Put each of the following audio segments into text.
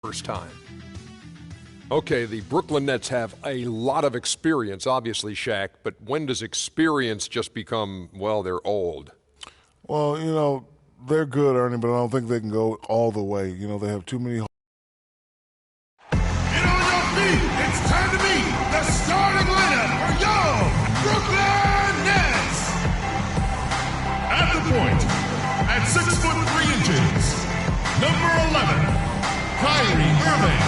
first time. Okay, the Brooklyn Nets have a lot of experience, obviously, Shaq, but when does experience just become, well, they're old? Well, they're good, Ernie, but I don't think they can go all the way. They have too many. Get on your feet! It's time to meet the starting lineup for your Brooklyn Nets! At the point, at 6'3", number 11, Kyrie Irving.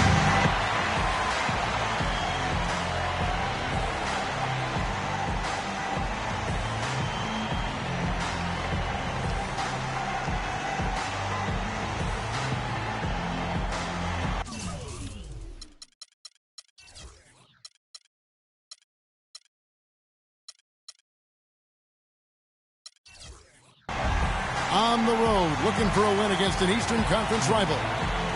On the road, looking for a win against an Eastern Conference rival.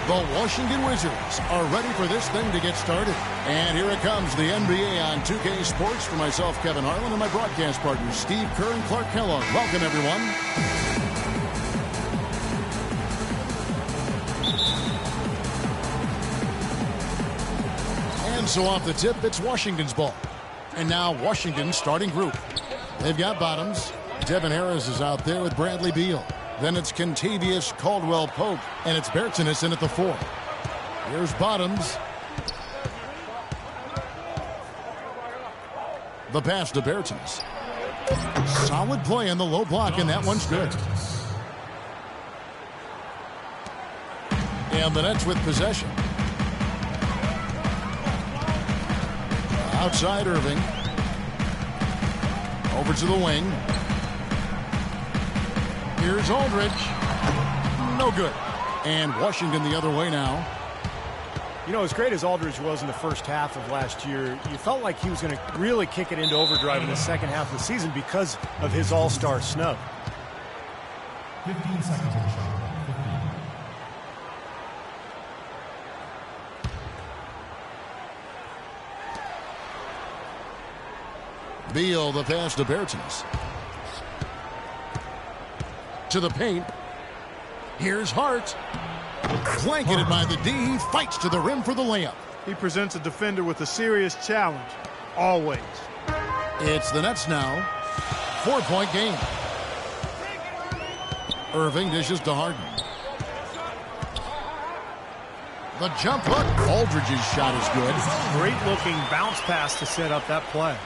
The Washington Wizards are ready for this thing to get started. And here it comes, the NBA on 2K Sports for myself, Kevin Harlan, and my broadcast partners, Steve Kerr and Clark Kellogg. Welcome, everyone. And so off the tip, it's Washington's ball. And now Washington's starting group. They've got Bottoms. Devin Harris is out there with Bradley Beal. Then it's Kentavious Caldwell-Pope, and it's Bertans in at the 4. Here's Bottoms. The pass to Bertans. Solid play in the low block, and that one's good. And the Nets with possession. Outside Irving. Over to the wing. Here's Aldridge. No good. And Washington the other way now. As great as Aldridge was in the first half of last year, you felt like he was going to really kick it into overdrive in the second half of the season because of his all-star snub. 15 seconds on the shot. 15. Beal, the pass to Bertans. To the paint. Here's Hart. Blanketed by the D. He fights to the rim for the layup. He presents a defender with a serious challenge. Always. It's the Nets now. 4-point game. Irving dishes to Harden. The jump hook. Aldridge's shot is good. Great looking bounce pass to set up that play.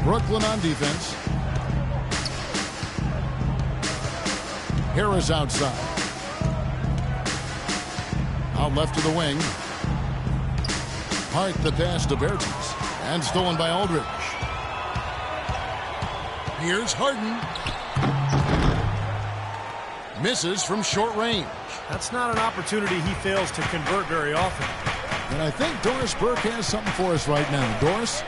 Brooklyn on defense. Harris outside. Out left to the wing. Hart the pass to Bertans. And stolen by Aldridge. Here's Harden. Misses from short range. That's not an opportunity he fails to convert very often. And I think Doris Burke has something for us right now. Doris?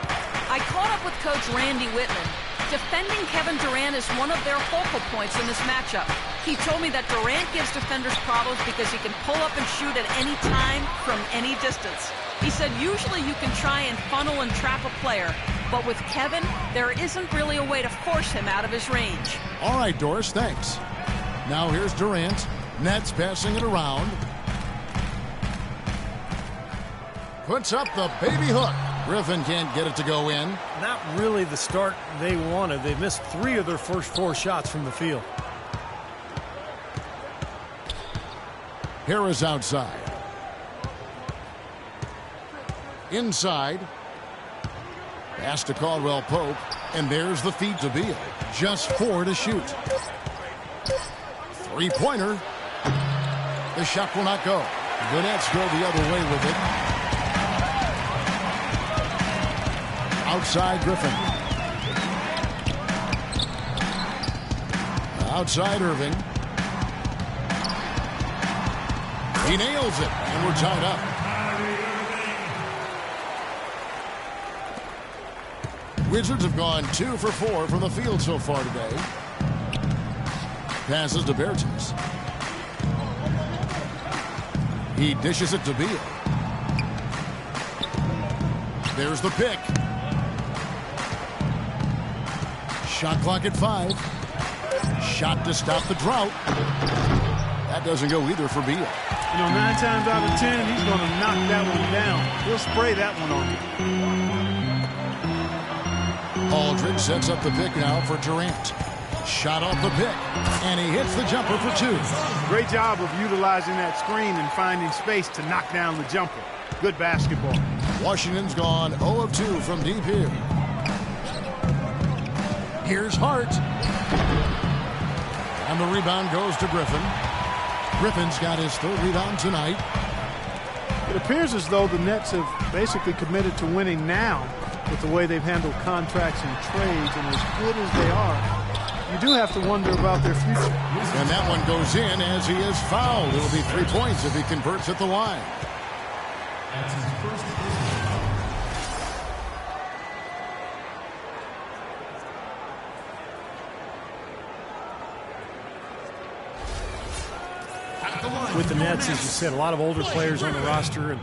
I caught up with Coach Randy Whitman. Defending Kevin Durant is one of their focal points in this matchup. He told me that Durant gives defenders problems because he can pull up and shoot at any time from any distance. He said usually you can try and funnel and trap a player, but with Kevin, there isn't really a way to force him out of his range. All right, Doris, thanks. Now here's Durant. Nets passing it around. Puts up the baby hook. Griffin can't get it to go in. Not really the start they wanted. They missed 3 of their first 4 shots from the field. Harris outside. Inside. Pass to Caldwell-Pope. And there's the feed to Beal. Just 4 to shoot. 3-pointer. The shot will not go. The Nets go the other way with it. Outside Griffin. Outside Irving. He nails it, and we're tied up. Wizards have gone 2 for 4 from the field so far today. Passes to Bertans. He dishes it to Beal. There's the pick. Shot clock at 5. Shot to stop the drought. That doesn't go either for Beal. You know, 9 times out of 10, he's going to knock that one down. He'll spray that one on you. Aldridge sets up the pick now for Durant. Shot off the pick, and he hits the jumper for 2. Great job of utilizing that screen and finding space to knock down the jumper. Good basketball. Washington's gone 0 of 2 from deep here. Here's Hart. And the rebound goes to Griffin. Griffin's got his 3rd rebound tonight. It appears as though the Nets have basically committed to winning now with the way they've handled contracts and trades, and as good as they are, you do have to wonder about their future. And that one goes in as he is fouled. It'll be 3 points if he converts at the line. That's his first personal. With the Nets, as you said, a lot of older players on the roster, and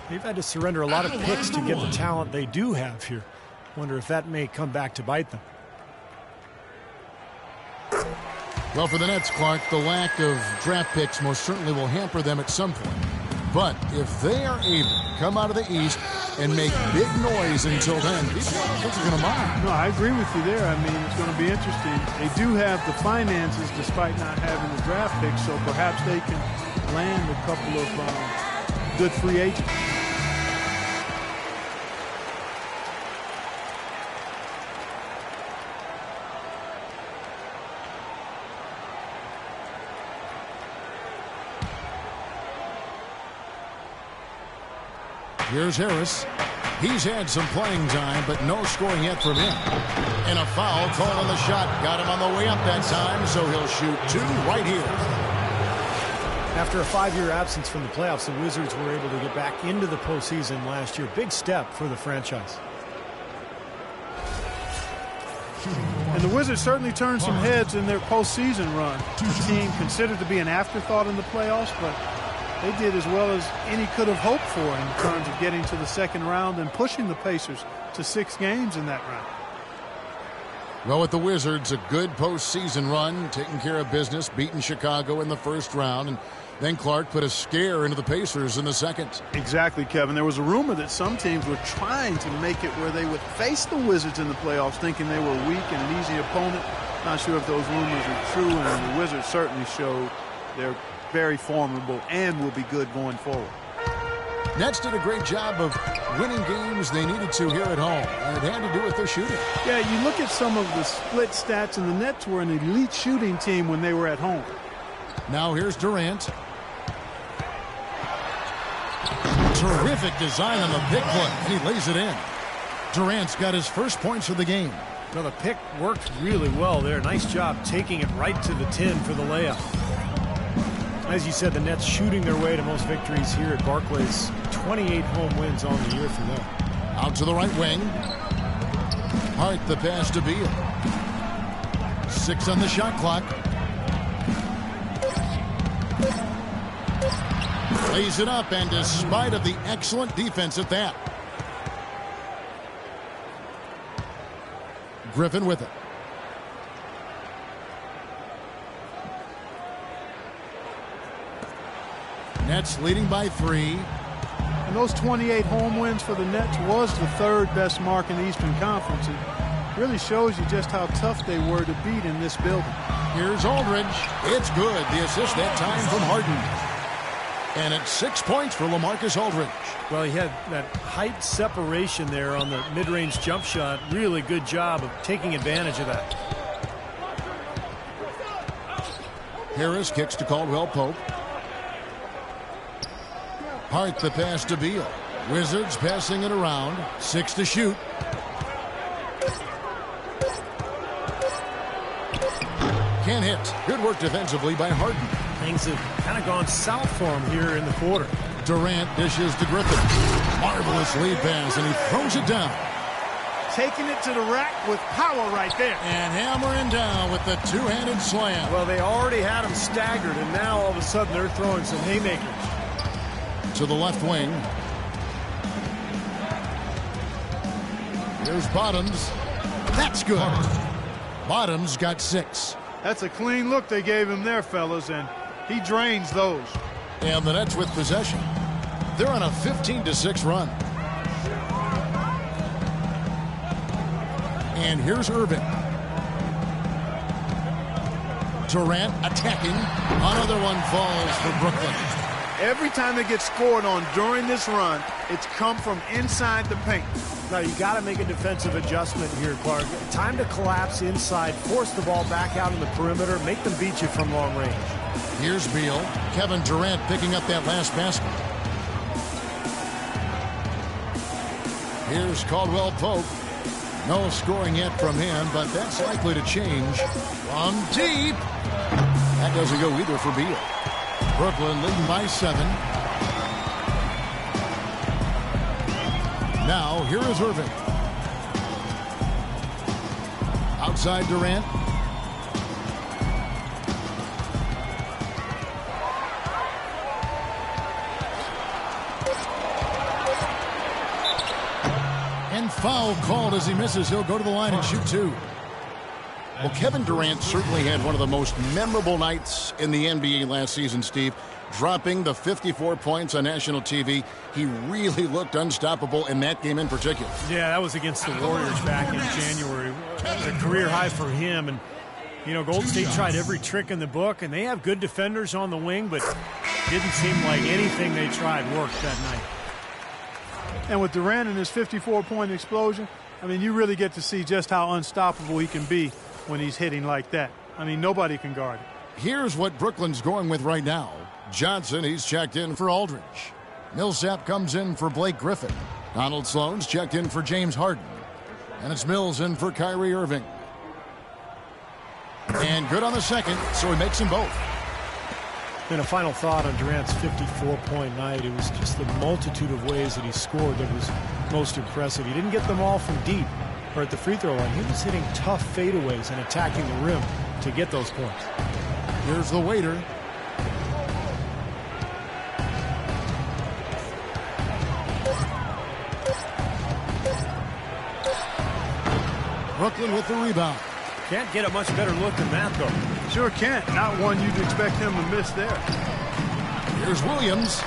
they've had to surrender a lot of picks to get the talent they do have here. Wonder if that may come back to bite them. Well, for the Nets, Clark, the lack of draft picks most certainly will hamper them at some point. But if they are able to come out of the East and make big noise until then, people are going to mind. No, I agree with you there. I mean, it's going to be interesting. They do have the finances despite not having the draft picks, so perhaps they can land a couple of good free agents. Here's Harris. He's had some playing time, but no scoring yet from him. And a foul call on the shot. Got him on the way up that time, so he'll shoot 2 right here. After a 5-year absence from the playoffs, the Wizards were able to get back into the postseason last year. Big step for the franchise. And the Wizards certainly turned some heads in their postseason run. The team considered to be an afterthought in the playoffs, but they did as well as any could have hoped for in terms of getting to the second round and pushing the Pacers to 6 games in that round. Well, with the Wizards, a good postseason run, taking care of business, beating Chicago in the first round, and then Clark put a scare into the Pacers in the second. Exactly, Kevin. There was a rumor that some teams were trying to make it where they would face the Wizards in the playoffs, thinking they were weak and an easy opponent. Not sure if those rumors are true, and the Wizards certainly showed they're very formidable and will be good going forward. Nets did a great job of winning games they needed to here at home, and it had to do with their shooting. Yeah, you look at some of the split stats, and the Nets were an elite shooting team when they were at home. Now here's Durant. Terrific design on the pick play. He lays it in. Durant's got his first points of the game. Well, the pick worked really well there. Nice job taking it right to the 10 for the layup. As you said, the Nets shooting their way to most victories here at Barclays. 28 home wins on the year for them. Out to the right wing. Hart the pass to Beal. 6 on the shot clock. Lays it up, and despite of the excellent defense at that. Griffin with it. Nets leading by 3. And those 28 home wins for the Nets was the 3rd best mark in the Eastern Conference. It really shows you just how tough they were to beat in this building. Here's Aldridge. It's good. The assist that time from Harden. And it's 6 points for LaMarcus Aldridge. Well, he had that height separation there on the mid-range jump shot. Really good job of taking advantage of that. Harris kicks to Caldwell Pope. Hart the pass to Beal. Wizards passing it around. 6 to shoot. Can't hit. Good work defensively by Harden. Things have kind of gone south for him here in the quarter. Durant dishes to Griffin. Marvelous lead pass, and he throws it down. Taking it to the rack with power right there. And hammering down with the two-handed slam. Well, they already had him staggered, and now all of a sudden they're throwing some haymakers. To the left wing. Here's Bottoms. That's good. Bottoms got 6. That's a clean look they gave him there, fellas, and he drains those. And the Nets with possession. They're on a 15-6 run. And here's Irving. Durant attacking. Another one falls for Brooklyn. Every time they get scored on during this run, it's come from inside the paint. Now, you got to make a defensive adjustment here, Clark. Time to collapse inside, force the ball back out in the perimeter, make them beat you from long range. Here's Beal. Kevin Durant picking up that last basket. Here's Caldwell Pope. No scoring yet from him, but that's likely to change. From deep. That doesn't go either for Beal. Brooklyn leading by 7. Now, here is Irving. Outside Durant. And foul called as he misses. He'll go to the line and shoot 2. Well, Kevin Durant certainly had one of the most memorable nights in the NBA last season, Steve. Dropping the 54 points on national TV. He really looked unstoppable in that game in particular. Yeah, that was against the Warriors back in January. That was a career high for him. And, you know, Golden State tried every trick in the book, and they have good defenders on the wing, but didn't seem like anything they tried worked that night. And with Durant and his 54-point explosion, I mean, you really get to see just how unstoppable he can be when he's hitting like that. I mean, nobody can guard it. Here's what Brooklyn's going with right now. Johnson, he's checked in for Aldridge. Millsap comes in for Blake Griffin. Donald Sloan's checked in for James Harden. And it's Mills in for Kyrie Irving. And good on the second, so he makes them both. And a final thought on Durant's 54-point night. It was just the multitude of ways that he scored that was most impressive. He didn't get them all from deep or at the free throw line. He was hitting tough fadeaways and attacking the rim to get those points. Here's the waiter. Brooklyn with the rebound. Can't get a much better look than that, though. Sure can't. Not one you'd expect him to miss there. Here's Williams.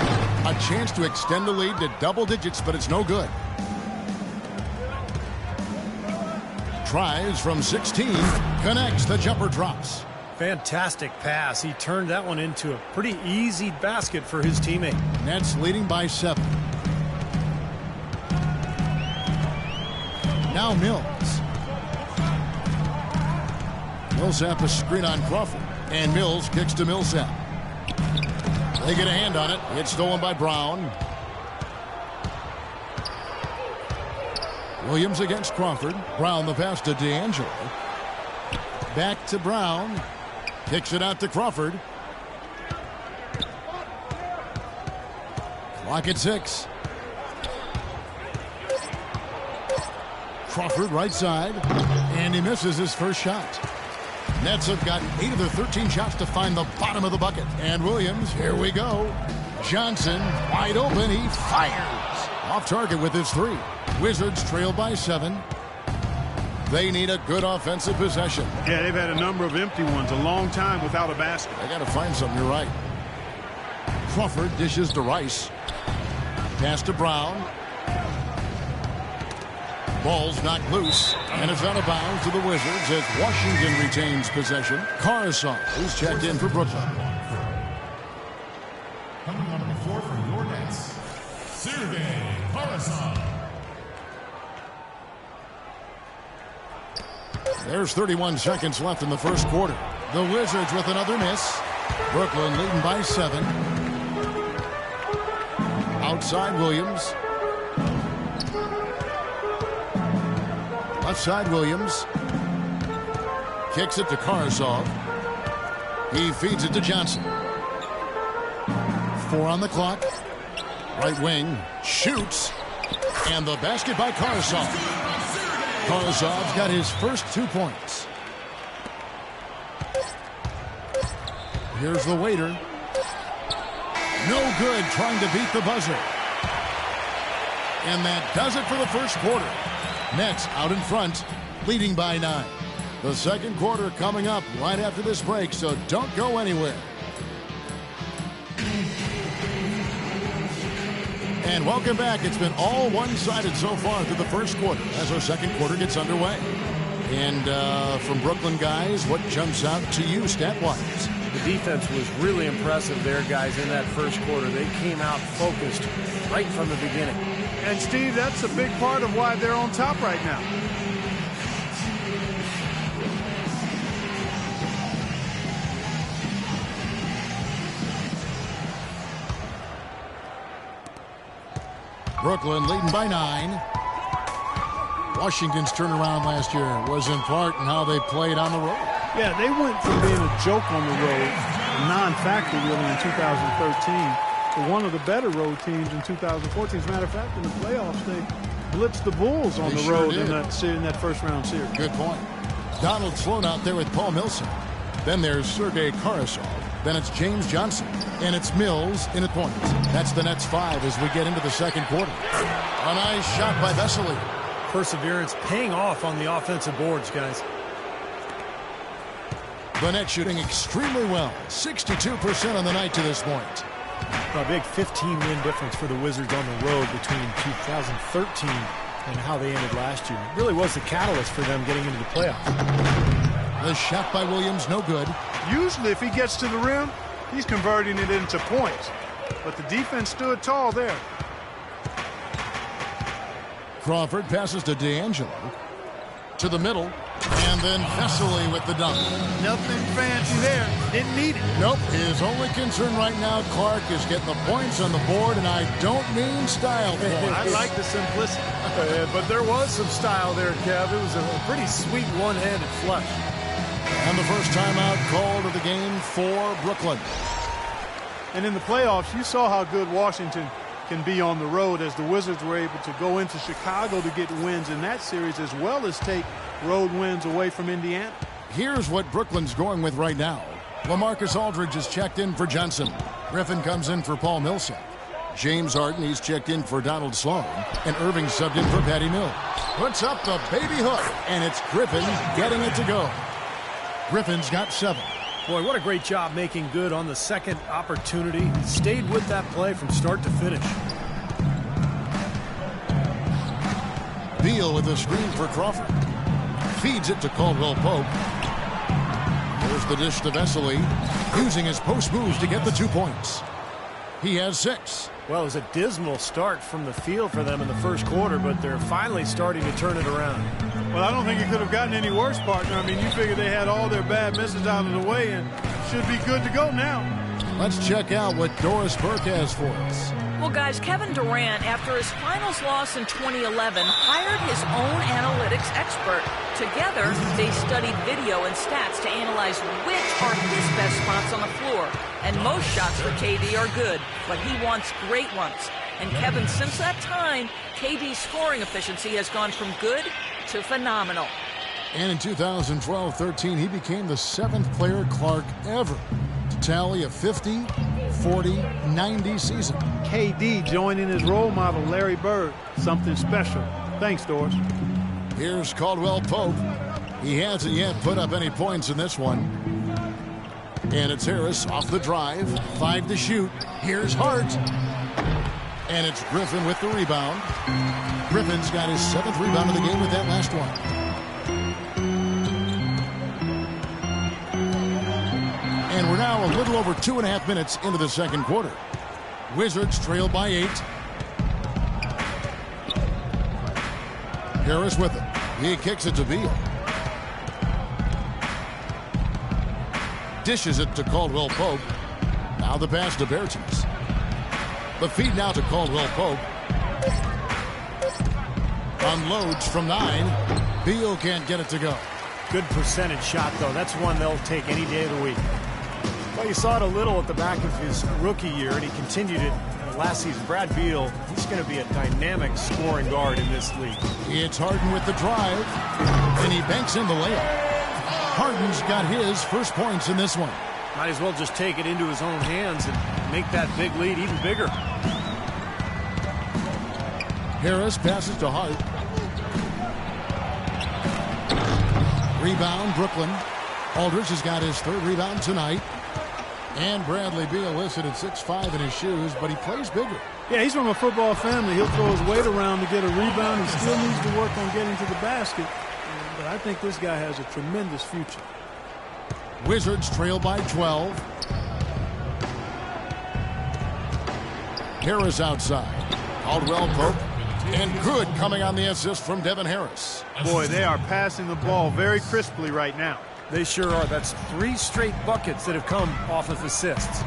A chance to extend the lead to double digits, but it's no good. Tries from 16. Connects. The jumper drops. Fantastic pass. He turned that one into a pretty easy basket for his teammate. Nets leading by 7. Now Mills. Millsap a screen on Crawford. And Mills kicks to Millsap. They get a hand on it. It's stolen by Brown. Williams against Crawford. Brown the pass to D'Angelo. Back to Brown. Kicks it out to Crawford. Clock at 6. Crawford right side. And he misses his first shot. Nets have gotten 8 of their 13 shots to find the bottom of the bucket. And Williams, here we go. Johnson, wide open. He fires. Off target with his 3. Wizards trail by 7. They need a good offensive possession. Yeah, they've had a number of empty ones, a long time without a basket. They got to find something, you're right. Crawford dishes to Rice. Pass to Brown. Ball's knocked loose, and it's out of bounds to the Wizards as Washington retains possession. Caruso, who's checked in for Brooklyn. Coming on the floor for your Nets, Sergei Caruso. There's 31 seconds left in the first quarter. The Wizards with another miss. Brooklyn leading by 7. Outside Williams. Left side Williams. Kicks it to Karsov. He feeds it to Johnson. 4 on the clock. Right wing. Shoots. And the basket by Karsov. Karsov's got his first 2 points. Here's the waiter. No good trying to beat the buzzer. And that does it for the first quarter. Nets out in front, leading by 9. The second quarter coming up right after this break, so don't go anywhere. And welcome back. It's been all one-sided so far through the first quarter as our second quarter gets underway. And from Brooklyn, guys, what jumps out to you stat-wise? The defense was really impressive there, guys, in that first quarter. They came out focused right from the beginning. And, Steve, that's a big part of why they're on top right now. Brooklyn leading by 9. Washington's turnaround last year was in part in how they played on the road. Yeah, they went from being a joke on the road, a non-factor really in 2013, to one of the better road teams in 2014. As a matter of fact, in the playoffs, they blitzed the Bulls on the road in that first-round series. Good point. Donald Sloan out there with Paul Millsap. Then there's Sergei Karasov. Then it's James Johnson. And it's Mills in at point. That's the Nets 5 as we get into the second quarter. A nice shot by Vesely. Perseverance paying off on the offensive boards, guys. The Nets shooting extremely well. 62% on the night to this point. A big 15-win difference for the Wizards on the road between 2013 and how they ended last year. It really was the catalyst for them getting into the playoffs. The shot by Williams, no good. Usually if he gets to the rim, he's converting it into points. But the defense stood tall there. Crawford passes to D'Angelo. To the middle. And then Vesely with the dunk. Nothing fancy there. Didn't need it. Nope. His only concern right now, Clark, is getting the points on the board, and I don't mean style points. I like the simplicity. But there was some style there, Kev. It was a pretty sweet one-handed flush. And the first timeout called of the game for Brooklyn. And in the playoffs, you saw how good Washington can be on the road as the Wizards were able to go into Chicago to get wins in that series as well as take road wins away from Indiana. Here's what Brooklyn's going with right now. LaMarcus Aldridge is checked in for Johnson. Griffin comes in for Paul Millsap. James Harden, he's checked in for Donald Sloan. And Irving subbed in for Patty Mills. Puts up the baby hook, and it's Griffin getting it to go. Griffin's got 7. Boy, what a great job making good on the second opportunity. Stayed with that play from start to finish. Beal with a screen for Crawford. Feeds it to Caldwell Pope. There's the dish to Vesely, using his post moves to get the 2 points. He has 6. Well, it was a dismal start from the field for them in the first quarter, but they're finally starting to turn it around. Well, I don't think it could have gotten any worse, partner. I mean, you figure they had all their bad misses out of the way and should be good to go now. Let's check out what Doris Burke has for us. Well, guys, Kevin Durant, after his finals loss in 2011, hired his own analytics expert. Together, they studied video and stats to analyze which are his best spots on the floor. And most shots for KD are good, but he wants great ones. And Kevin, since that time, KD's scoring efficiency has gone from good to phenomenal. And in 2012-13, he became the 7th player Clark ever to tally a 50, 40, 90 season. KD joining his role model, Larry Bird. Something special. Thanks, Doris. Here's Caldwell Pope. He hasn't yet put up any points in this one. And it's Harris off the drive. 5 to shoot. Here's Hart. And it's Griffin with the rebound. Griffin's got his 7th rebound of the game with that last one. And we're now a little over 2.5 minutes into the second quarter. Wizards trail by 8. Harris with it. He kicks it to Beal. Dishes it to Caldwell Pope. Now the pass to Bertens. The feed now to Caldwell Pope. Unloads from 9. Beal can't get it to go. Good percentage shot, though. That's one they'll take any day of the week. Well, you saw it a little at the back of his rookie year, and he continued it last season. Brad Beal, he's going to be a dynamic scoring guard in this league. It's Harden with the drive, and he banks in the layup. Harden's got his first points in this one. Might as well just take it into his own hands and make that big lead even bigger. Harris passes to Hart. Rebound, Brooklyn. Aldridge has got his 3rd rebound tonight. And Bradley Beal listed at 6'5" in his shoes, but he plays bigger. Yeah, he's from a football family. He'll throw his weight around to get a rebound. He still needs to work on getting to the basket. But I think this guy has a tremendous future. Wizards trail by 12. Harris outside. Caldwell Pope. And good coming on the assist from Devin Harris. Boy, they are passing the ball very crisply right now. They sure are. That's 3 straight buckets that have come off of assists.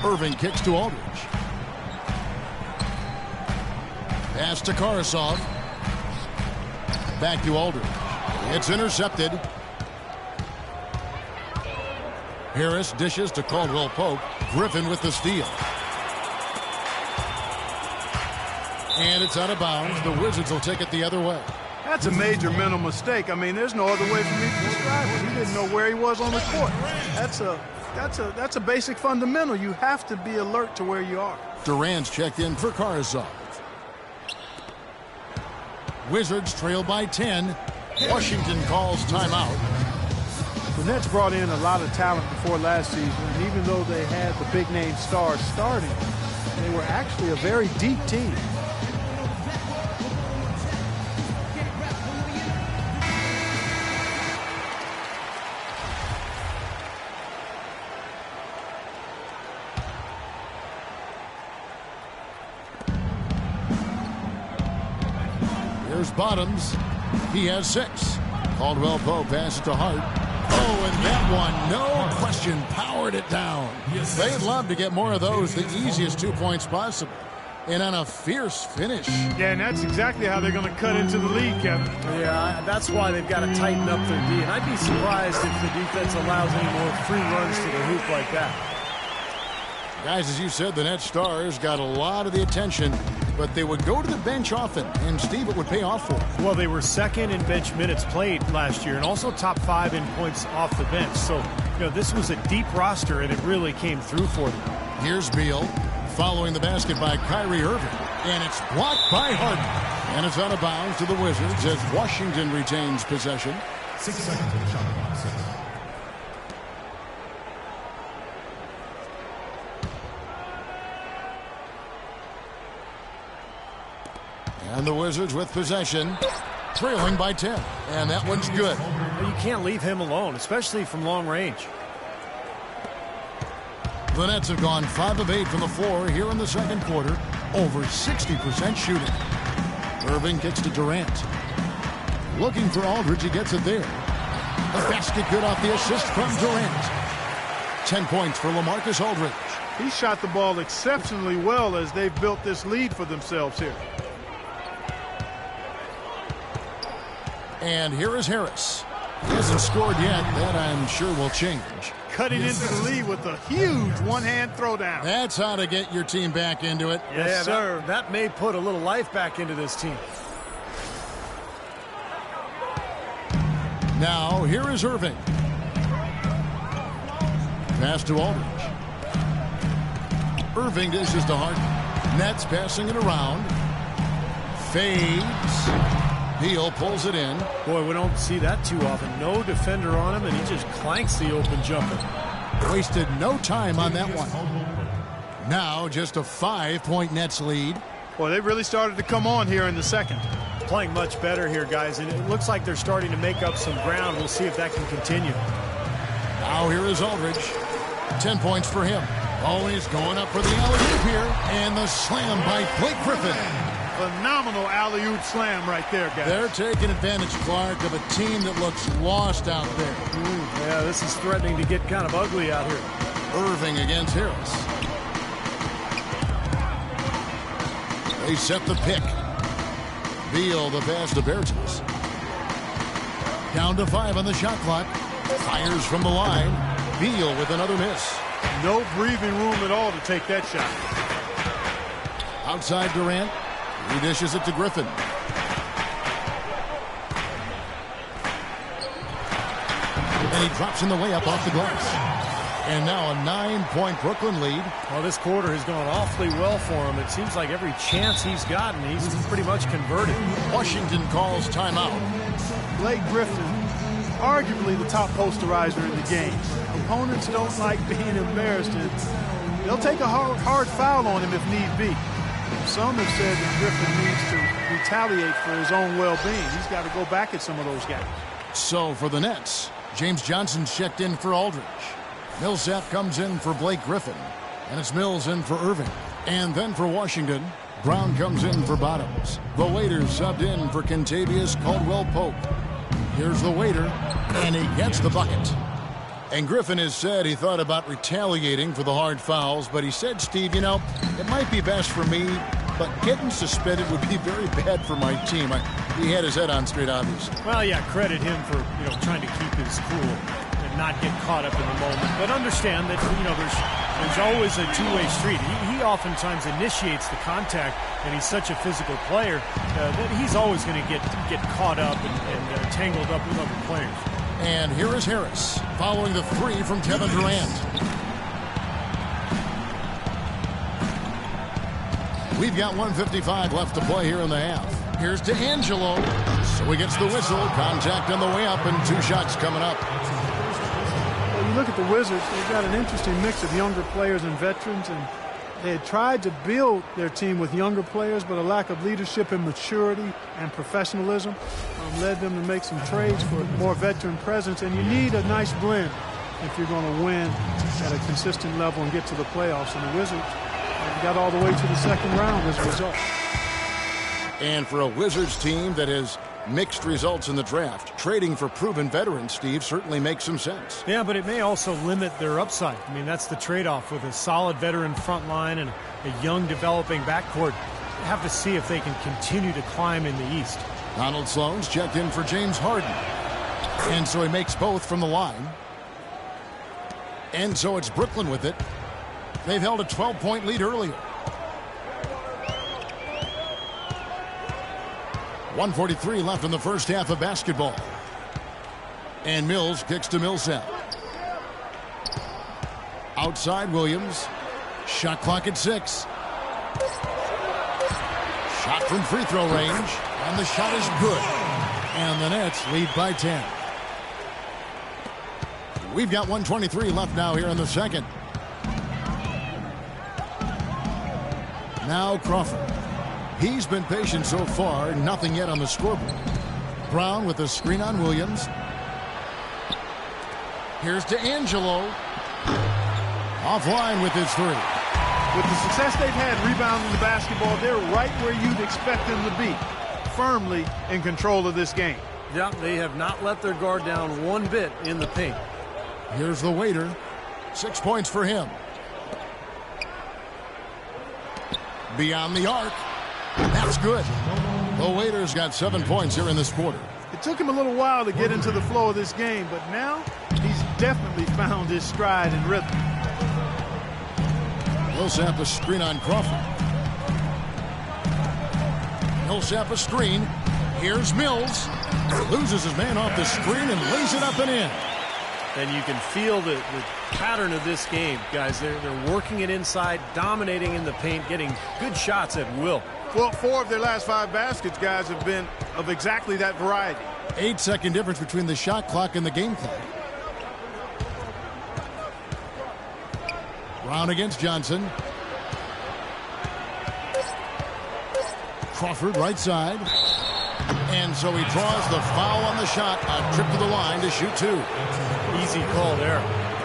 Irving kicks to Aldridge. Pass to Karasov. Back to Aldridge. It's intercepted. Harris dishes to Caldwell Pope. Griffin with the steal. And it's out of bounds. The Wizards will take it the other way. That's a major mental mistake. I mean, there's no other way for me to describe it. He didn't know where he was on the court. That's a basic fundamental. You have to be alert to where you are. Durant's checked in for Karasov. Wizards trail by 10. Washington calls timeout. The Nets brought in a lot of talent before last season, and even though they had the big-name stars starting, they were actually a very deep team. Here's Bottoms. He has 6. Caldwell Pope passes to Hart. Oh, and that one, no question, powered it down. They'd love to get more of those, the easiest 2 points possible. And on a fierce finish. Yeah, and that's exactly how they're going to cut into the lead, Kevin. Yeah, that's why they've got to tighten up their D. And I'd be surprised if the defense allows any more free runs to the hoop like that. Guys, as you said, the Nets stars got a lot of the attention, but they would go to the bench often, and Steve, it would pay off for them. Well, they were second in bench minutes played last year and also top 5 in points off the bench. So, this was a deep roster, and it really came through for them. Here's Beal following the basket by Kyrie Irving, and it's blocked by Harden. And it's out of bounds to the Wizards as Washington retains possession. 6 seconds of shot clock. 6. And the Wizards with possession, trailing by 10. And that one's good. Well, you can't leave him alone, especially from long range. The Nets have gone 5 of 8 from the floor here in the second quarter. Over 60% shooting. Irving kicks to Durant. Looking for Aldridge. He gets it there. The basket good off the assist from Durant. 10 points for LaMarcus Aldridge. He shot the ball exceptionally well as they've built this lead for themselves here. And here is Harris. He hasn't scored yet. That, I'm sure, will change. Cutting into the lead with a huge one-hand throwdown. That's how to get your team back into it. Yes, sir. That may put a little life back into this team. Now, here is Irving. Pass to Aldridge. Irving dishes to Harden. Nets passing it around. Fades. Beal pulls it in. Boy, we don't see that too often. No defender on him, and he just clanks the open jumper. Wasted no time on that one. Now just a 5-point Nets lead. Boy, they really started to come on here in the second. Playing much better here, guys, and it looks like they're starting to make up some ground. We'll see if that can continue. Now here is Aldridge. 10 points for him. Oh, he's going up for the alley-oop here. And the slam by Blake Griffin. Phenomenal alley-oop slam right there, guys. They're taking advantage, Clark, of a team that looks lost out there. Yeah, this is threatening to get kind of ugly out here. Irving against Harris. They set the pick. Beal the pass to Bertens. Down to 5 on the shot clock. Fires from the line. Beal with another miss. No breathing room at all to take that shot. Outside Durant. He dishes it to Griffin. And he drops in the way up off the glass. And now a 9-point Brooklyn lead. Well, this quarter has gone awfully well for him. It seems like every chance he's gotten, he's pretty much converted. Washington calls timeout. Blake Griffin arguably the top posterizer in the game. Opponents don't like being embarrassed, and they'll take a hard foul on him if need be. Some have said that Griffin needs to retaliate for his own well-being. He's got to go back at some of those guys. So for the Nets, James Johnson's checked in for Aldridge. Millsap comes in for Blake Griffin. And it's Mills in for Irving. And then for Washington, Brown comes in for Bottoms. The waiter subbed in for Kentavious Caldwell-Pope. Here's the waiter, and he gets the bucket. And Griffin has said he thought about retaliating for the hard fouls, but he said, Steve, you know, it might be best for me, but getting suspended would be very bad for my team. He had his head on straight, obviously. Well, yeah, credit him for, trying to keep his cool and not get caught up in the moment. But understand that, there's always a two-way street. He oftentimes initiates the contact, and he's such a physical player that he's always going to get caught up and tangled up with other players. And here is Harris, following the three from Kevin Durant. We've got 1:55 left to play here in the half. Here's D'Angelo. So he gets the whistle. Contact on the way up, and 2 shots coming up. Well, you look at the Wizards, they've got an interesting mix of younger players and veterans, and they had tried to build their team with younger players, but a lack of leadership and maturity and professionalism led them to make some trades for more veteran presence. And you need a nice blend if you're going to win at a consistent level and get to the playoffs. And the Wizards got all the way to the second round as a result. And for a Wizards team that has mixed results in the draft, trading for proven veterans, Steve, certainly makes some sense. Yeah, but it may also limit their upside. I mean, that's the trade-off with a solid veteran front line and a young developing backcourt. You have to see if they can continue to climb in the East. Donald Sloan's checked in for James Harden. And so he makes both from the line. And so it's Brooklyn with it. They've held a 12-point lead earlier. 1:43 left in the first half of basketball. And Mills kicks to Millsap. Outside Williams. Shot clock at 6. Shot from free throw range. And the shot is good. And the Nets lead by 10. We've got 1:23 left now here in the second. Now Crawford. He's been patient so far, nothing yet on the scoreboard. Brown with the screen on Williams. Here's D'Angelo. Offline with his three. With the success they've had rebounding the basketball, they're right where you'd expect them to be, firmly in control of this game. Yeah, they have not let their guard down one bit in the paint. Here's the waiter. 6 points for him. Beyond the arc. That's good. The waiter's got 7 points here in this quarter. It took him a little while to get into the flow of this game, but now he's definitely found his stride and rhythm. Millsap a screen on Crawford. Millsap a screen. Here's Mills. Loses his man off the screen and lays it up and in. And you can feel the pattern of this game, guys. They're working it inside, dominating in the paint, getting good shots at will. Well, 4 of their last 5 baskets, guys, have been of exactly that variety. 8-second difference between the shot clock and the game clock. Brown against Johnson. Crawford right side. And so he draws the foul on the shot. A trip to the line to shoot 2. Easy call there.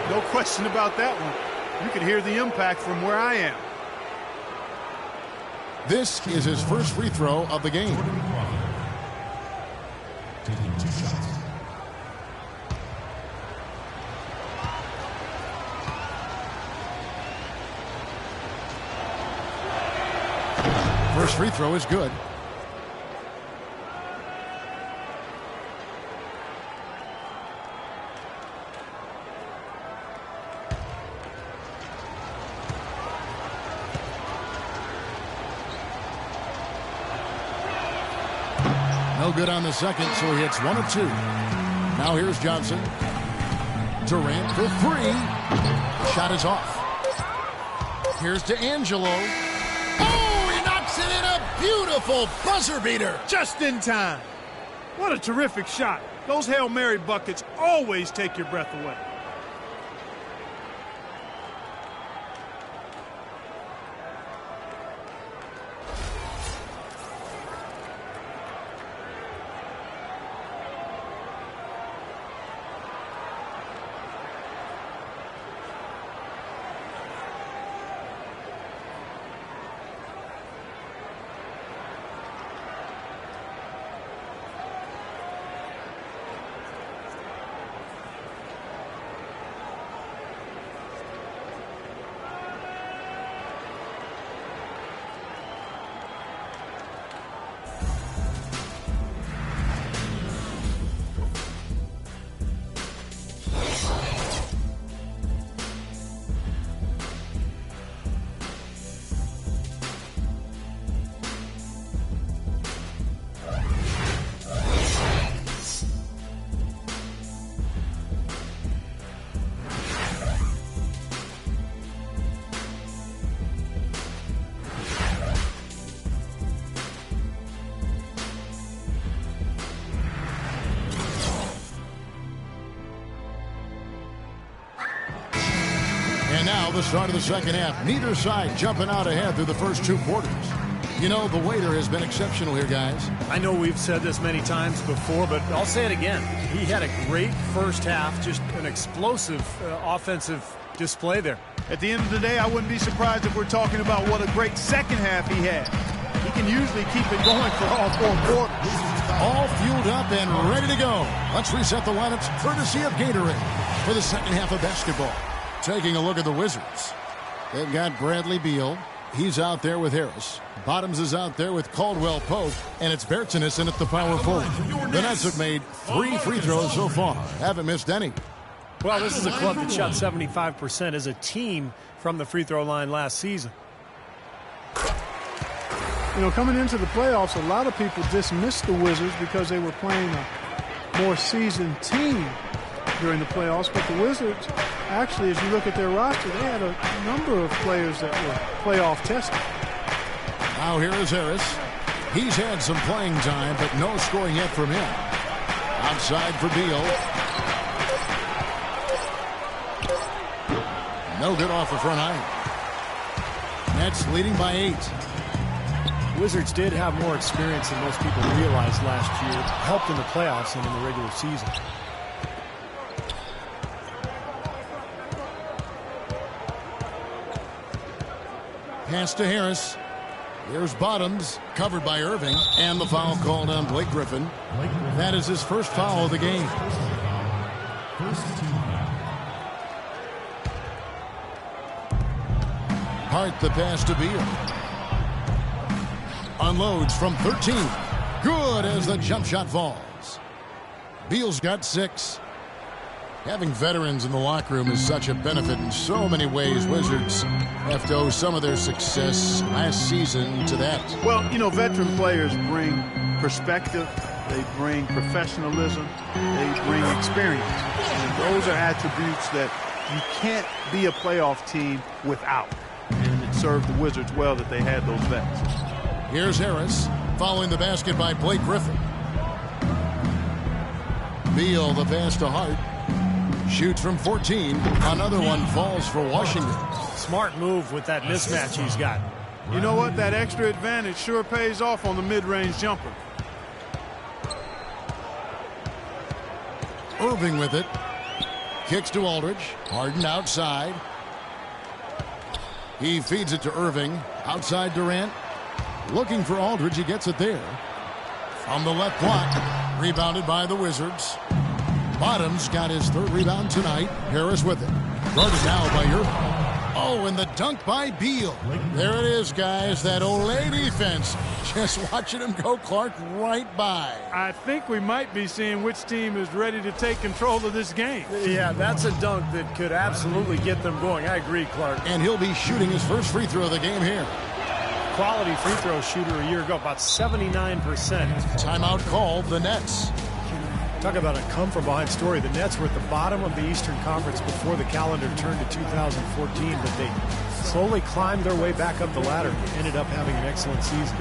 No question about that one. You could hear the impact from where I am. This is his first free throw of the game. Taking 2 shots. First free throw is good. No good on the second, so he hits 1 of 2. Now here's Johnson. Durant for 3. Shot is off. Here's D'Angelo. Oh, he knocks it in, a beautiful buzzer beater. Just in time. What a terrific shot. Those Hail Mary buckets always take your breath away. Now the start of the second half. Neither side jumping out ahead through the first 2 quarters. You know, the waiter has been exceptional here, guys. I know we've said this many times before, but I'll say it again. He had a great first half, just an explosive offensive display there. At the end of the day, I wouldn't be surprised if we're talking about what a great second half he had. He can usually keep it going for all 4 quarters. All fueled up and ready to go. Let's reset the lineups courtesy of Gatorade for the second half of basketball. Taking a look at the Wizards. They've got Bradley Beal. He's out there with Harris. Bottoms is out there with Caldwell Pope. And it's Bertans in at the power forward. The Nets have made 3 free throws so far. Haven't missed any. Well, this is a club that shot 75% as a team from the free throw line last season. You know, coming into the playoffs, a lot of people dismissed the Wizards because they were playing a more seasoned team during the playoffs. But the Wizards, actually, as you look at their roster, they had a number of players that were playoff tested. Now here is Harris. He's had some playing time, but no scoring yet from him. Outside for Beal. No good off the front iron. Nets leading by 8. Wizards did have more experience than most people realized last year. Helped in the playoffs and in the regular season. Pass to Harris. Here's Bottoms, covered by Irving, and the foul called on Blake Griffin. That is his first foul of the game. Hart the pass to Beal. Unloads from 13. Good as the jump shot falls. Beal's got 6. Having veterans in the locker room is such a benefit in so many ways. Wizards have to owe some of their success last season to that. Well, you know, veteran players bring perspective, they bring professionalism, they bring experience. And those are attributes that you can't be a playoff team without. And it served the Wizards well that they had those vets. Here's Harris, following the basket by Blake Griffin. Beal the pass to Hart. Shoots from 14. Another one falls for Washington. Smart move with that mismatch he's got. You know what? That extra advantage sure pays off on the mid-range jumper. Irving with it. Kicks to Aldridge. Harden outside. He feeds it to Irving. Outside Durant. Looking for Aldridge. He gets it there. From the left block. Rebounded by the Wizards. Bottoms got his 3rd rebound tonight. Harris with it. Guarded now by Irving. Oh, and the dunk by Beal. There it is, guys. That Olay defense. Just watching him go, Clark, right by. I think we might be seeing which team is ready to take control of this game. Yeah, that's a dunk that could absolutely get them going. I agree, Clark. And he'll be shooting his first free throw of the game here. Quality free throw shooter a year ago, about 79%. Timeout called the Nets. Talk about a come-from-behind story. The Nets were at the bottom of the Eastern Conference before the calendar turned to 2014, but they slowly climbed their way back up the ladder and ended up having an excellent season.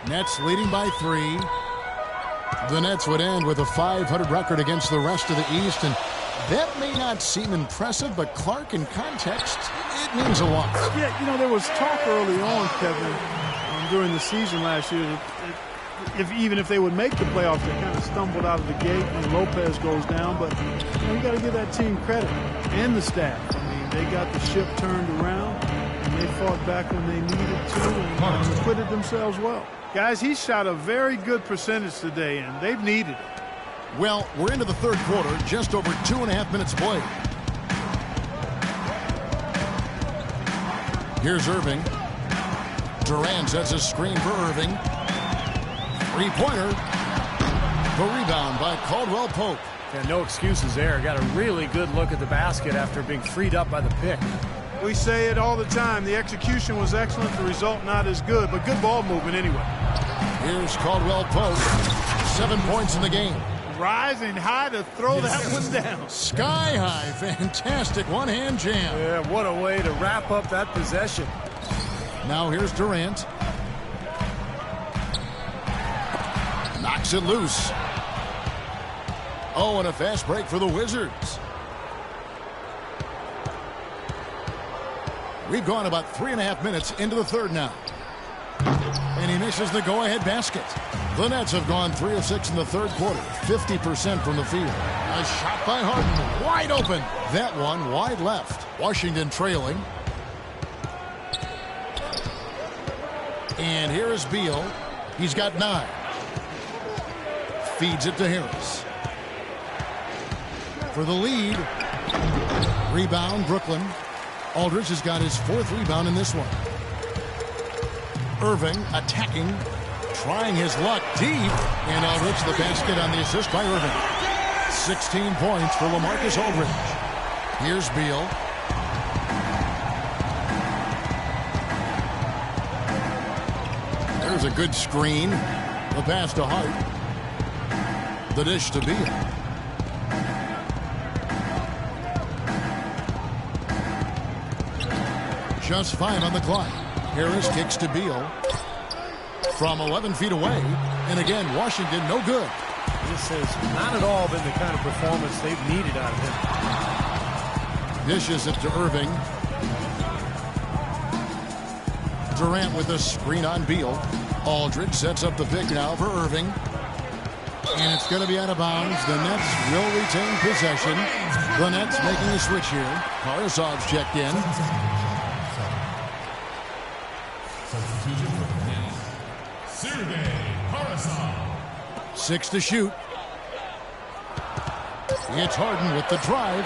Nets leading by 3. The Nets would end with a .500 record against the rest of the East, and that may not seem impressive, but Clark, in context, it means a lot. Yeah, you know, there was talk early on, Kevin, during the season last year, that even if they would make the playoffs, they kind of stumbled out of the gate when Lopez goes down. But you know, you got to give that team credit and the staff. I mean, they got the ship turned around, and they fought back when they needed to and acquitted themselves well. Guys, he shot a very good percentage today, and they've needed it. Well, we're into the third quarter, just over 2.5 minutes played. Here's Irving. Durant sets a screen for Irving. Three-pointer. The rebound by Caldwell Pope. Yeah, no excuses there. Got a really good look at the basket after being freed up by the pick. We say it all the time. The execution was excellent. The result not as good, but good ball movement anyway. Here's Caldwell Pope. 7 points in the game. Rising high to throw that one down. Sky high. Fantastic one-hand jam. Yeah, what a way to wrap up that possession. Now here's Durant. Knocks it loose. Oh, and a fast break for the Wizards. We've gone about 3.5 minutes into the third now. And he misses the go-ahead basket. The Nets have gone 3 of 6 in the third quarter. 50% from the field. A shot by Harden. Wide open. That one wide left. Washington trailing. And here is Beal. He's got 9. Feeds it to Harris. For the lead. Rebound, Brooklyn. Aldridge has got his 4th rebound in this one. Irving attacking, trying his luck deep, and Aldridge the basket on the assist by Irving. 16 points for LaMarcus Aldridge. Here's Beal. There's a good screen. The pass to Hart. The dish to Beal. Just 5 on the clock. Harris kicks to Beal from 11 feet away. And again, Washington no good. This has not at all been the kind of performance they've needed out of him. Dishes it to Irving. Durant with a screen on Beal. Aldridge sets up the pick now for Irving. And it's going to be out of bounds. The Nets will retain possession. The Nets making a switch here. Karasov's checked in. 6 to shoot. It's Harden with the drive.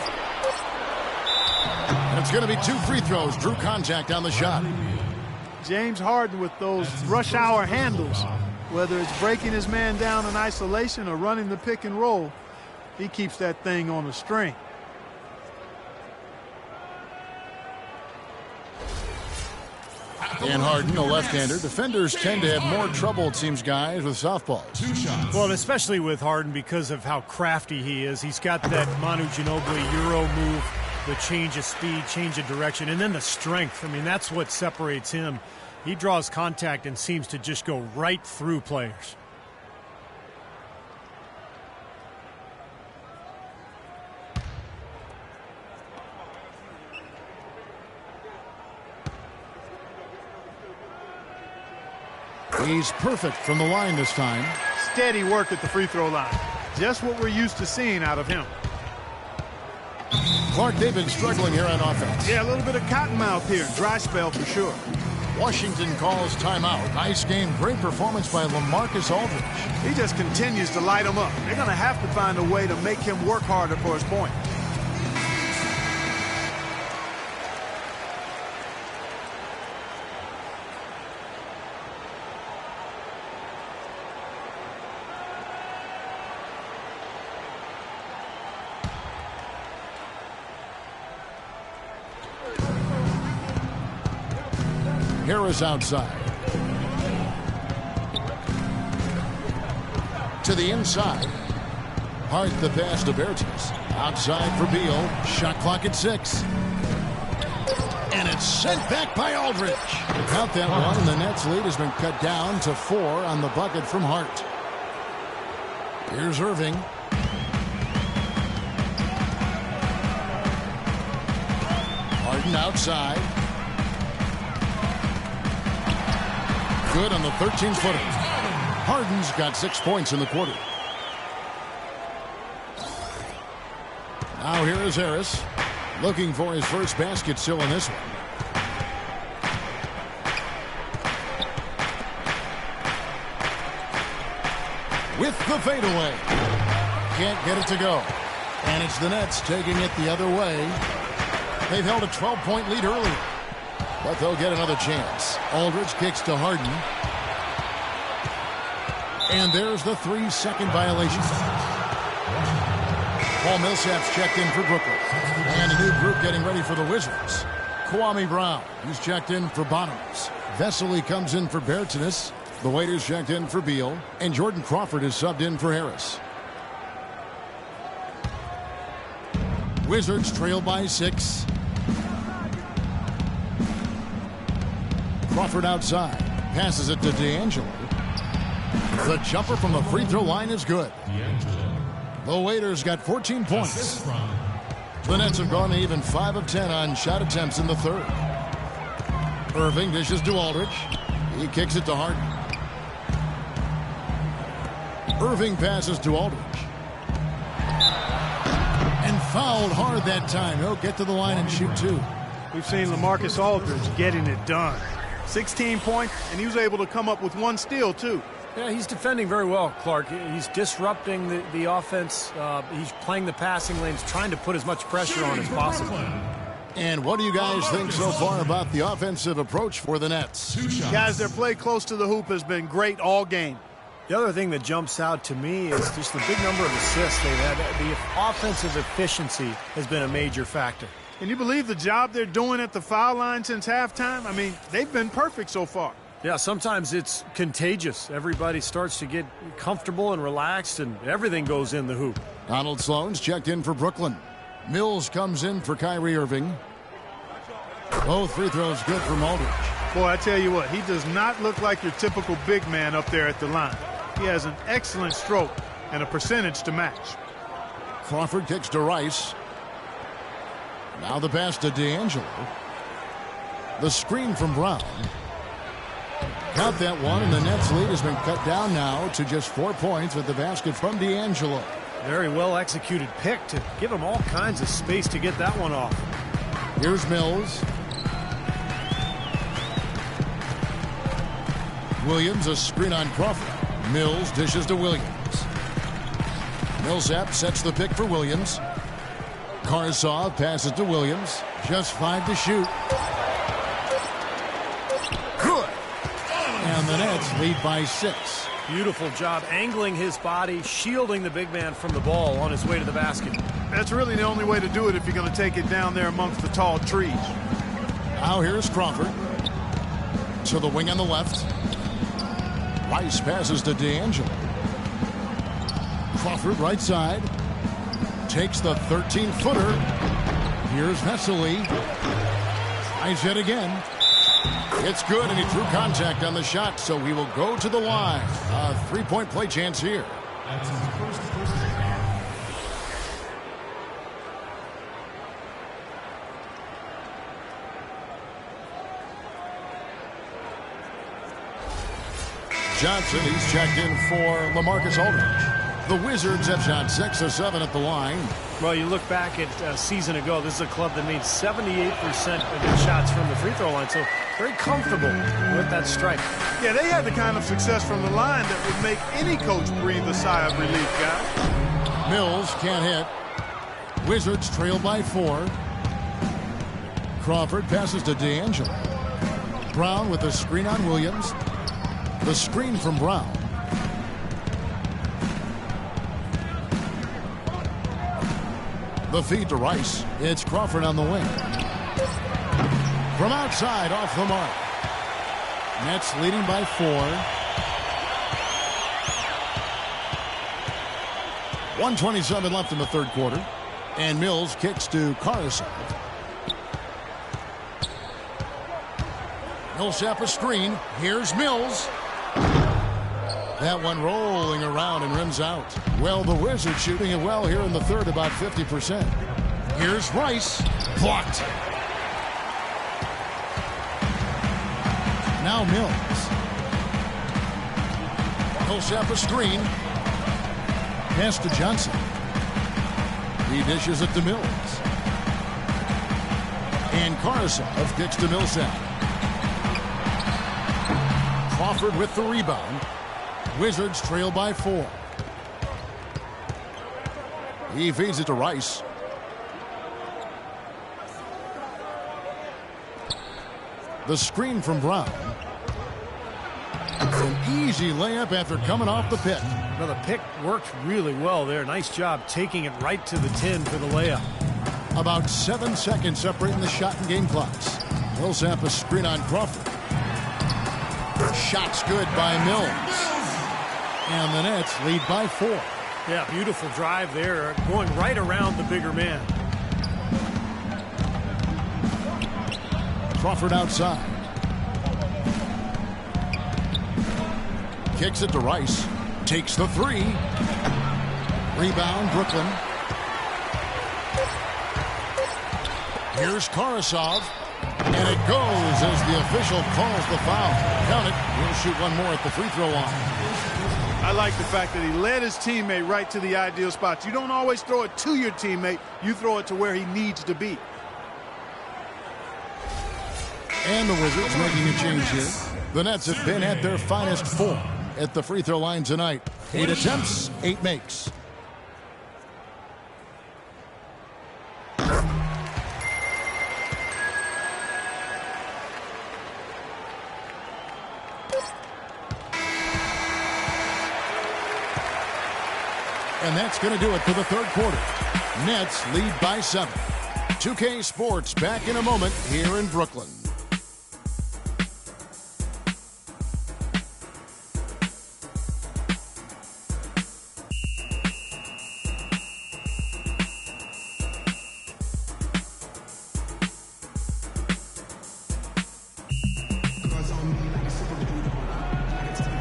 And it's going to be 2 free throws. Drew contact on the shot. James Harden with those rush hour handles. Whether it's breaking his man down in isolation or running the pick and roll, he keeps that thing on a string. And Harden, a left-hander. Defenders tend to have more trouble, it seems, guys, with softballs. 2 shots. Well, especially with Harden because of how crafty he is. He's got that Manu Ginobili Euro move, the change of speed, change of direction, and then the strength. I mean, that's what separates him. He draws contact and seems to just go right through players. He's perfect from the line this time. Steady work at the free throw line. Just what we're used to seeing out of him. Clark, they've been struggling here on offense. Yeah, a little bit of cottonmouth here. Dry spell for sure. Washington calls timeout. Nice game. Great performance by LaMarcus Aldridge. He just continues to light them up. They're going to have to find a way to make him work harder for his point. Harris outside. To the inside. Hart the pass to Bertens. Outside for Beal. Shot clock at 6. And It's sent back by Aldridge. Count that one, and the Nets' lead has been cut down to 4 on the bucket from Hart. Here's Irving. Harden outside. Good on the 13-footer. Harden's got 6 points in the quarter. Now here is Harris. Looking for his first basket still in this one. With the fadeaway. Can't get it to go. And it's the Nets taking it the other way. They've held a 12-point lead earlier. But they'll get another chance. Aldridge kicks to Harden. And there's the 3-second violation. Paul Millsap's checked in for Brooklyn. And a new group getting ready for the Wizards. Kwame Brown, he's checked in for Bottoms. Vesely comes in for Bertans. The Waiters checked in for Beal. And Jordan Crawford is subbed in for Harris. Wizards trail by 6. Crawford outside. Passes it to D'Angelo. The jumper from the free throw line is good. The Waiters got 14 points. The Nets have gone even 5 of 10 on shot attempts in the third. Irving dishes to Aldridge. He kicks it to Harden. Irving passes to Aldridge. And fouled hard that time. He'll get to the line and shoot 2. We've seen LaMarcus Aldridge getting it done. 16 points, and he was able to come up with 1 steal, too. Yeah, he's defending very well, Clark. He's disrupting the offense. He's playing the passing lanes, trying to put as much pressure on as possible. And what do you guys think so far about the offensive approach for the Nets? Guys, their play close to the hoop has been great all game. The other thing that jumps out to me is just the big number of assists they've had. The offensive efficiency has been a major factor. Can you believe the job they're doing at the foul line since halftime? I mean, they've been perfect so far. Yeah, sometimes it's contagious. Everybody starts to get comfortable and relaxed, and everything goes in the hoop. Donald Sloan's checked in for Brooklyn. Mills comes in for Kyrie Irving. Both free throws good from Aldridge. Boy, I tell you what, he does not look like your typical big man up there at the line. He has an excellent stroke and a percentage to match. Crawford kicks to Rice. Now the pass to D'Angelo. The screen from Brown. Count that one, and the Nets' lead has been cut down now to just 4 points with the basket from D'Angelo. Very well executed pick to give him all kinds of space to get that one off. Here's Mills. Williams, a screen on Crawford. Mills dishes to Williams. Millsap sets the pick for Williams. Karsov passes to Williams. Just 5 to shoot. Good. And the Nets lead by 6. Beautiful job angling his body, shielding the big man from the ball on his way to the basket. That's really the only way to do it if you're going to take it down there amongst the tall trees. Now here's Crawford. To the wing on the left. Rice passes to D'Angelo. Crawford right side. Takes the 13-footer. Here's Vesely. Tries it again. It's good, and he drew contact on the shot, so he will go to the line. A 3-point play chance here. That's his first personal. Johnson, he's checked in for LaMarcus Aldridge. The Wizards have shot 6 of 7 at the line. Well, you look back at a season ago, this is a club that made 78% of their shots from the free throw line, so very comfortable with that strike. Yeah, they had the kind of success from the line that would make any coach breathe a sigh of relief, guys. Mills can't hit. Wizards trail by 4. Crawford passes to D'Angelo. Brown with the screen on Williams. The screen from Brown. The feed to Rice. It's Crawford on the wing. From outside, off the mark. Nets leading by 4. 1:27 left in the third quarter. And Mills kicks to Caruso. Millsap a screen. Here's Mills. That one rolling around and rims out. Well, the Wizards shooting it well here in the third, about 50%. Here's Rice. Blocked. Now Mills. Millsap a screen. Pass to Johnson. He dishes it to Mills. And Karasov kicks to Millsap. Crawford with the rebound. Wizards trail by 4. He feeds it to Rice. The screen from Brown. An easy layup after coming off the pick. Well, the pick worked really well there. Nice job taking it right to the 10 for the layup. About 7 seconds separating the shot and game clocks. Millsap a screen on Crawford. Shot's good by Mills. And the Nets lead by 4. Yeah, beautiful drive there, going right around the bigger man. Crawford outside. Kicks it to Rice. Takes the 3. Rebound, Brooklyn. Here's Karasov. And it goes as the official calls the foul. Count it. He'll shoot one more at the free throw line. I like the fact that he led his teammate right to the ideal spot. You don't always throw it to your teammate. You throw it to where he needs to be. And the Wizards making a change here. The Nets have been at their finest form at the free throw line tonight. 8 attempts, 8 makes. And that's going to do it for the third quarter. Nets lead by 7. 2K Sports back in a moment here in Brooklyn.